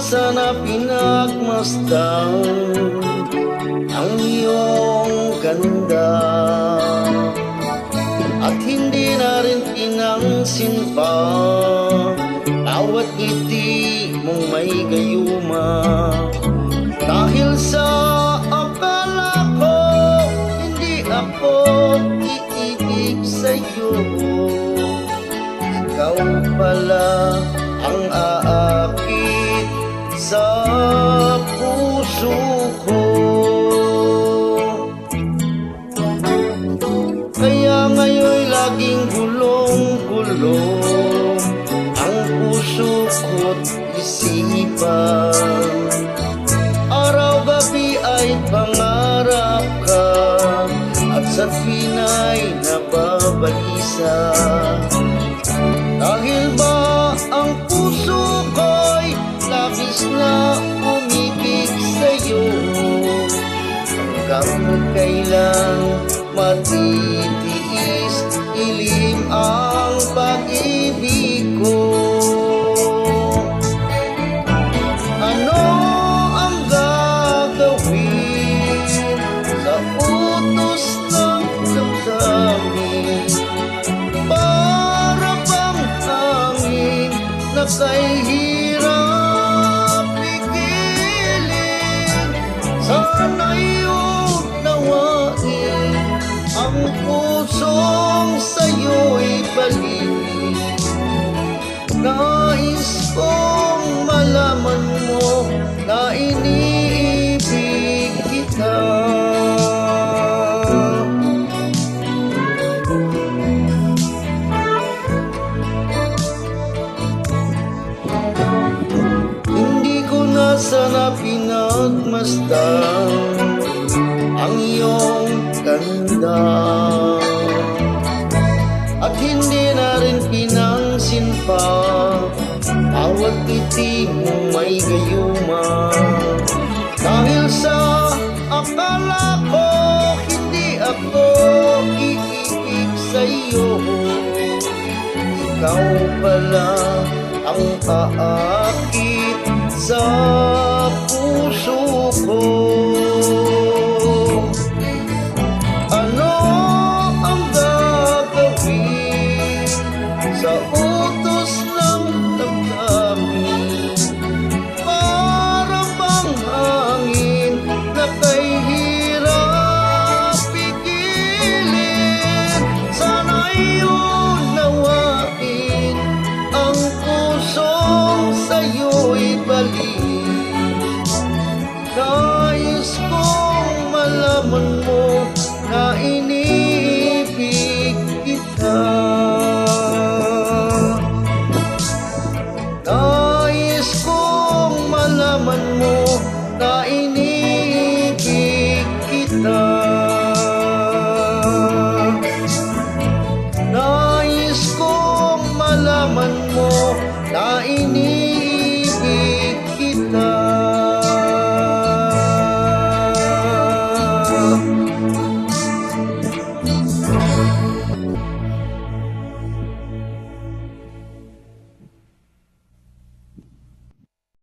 sana pinagmasdan ang iyong ganda, at hindi na rin pinangsin pa bawat ngiti mong may gayuma. Dahil sa akala ko hindi ako iibig sa'yo, ikaw pala ang aakit sa puso ko. Kaya ngayon'y laging gulong-gulong ang puso ko't isipan. Araw-gabi ay pangarap ka, at sa tuwina'y nababalisa. Dahil ba ang puso ko'y labis na umibig sa'yo, hanggang kailan matitiis ilim ang pag-ibig ko. Ano ang gagawin sa utos ng damdamin? Para bang hangin na kay hirap pigilin, sana'y unawain ang pusong sa'yo'y balik. Nais kong malaman mo na iniibig kita. Hindi ko na sana pinagmasdan ang iyong ganda, at hindi na rin pinangsin pa bawat ngiti mong may gayuma. Dahil sa akala ko hindi ako iibig sa'yo, ikaw pala ang aakit sa puso ko. Ano ang gagawin sa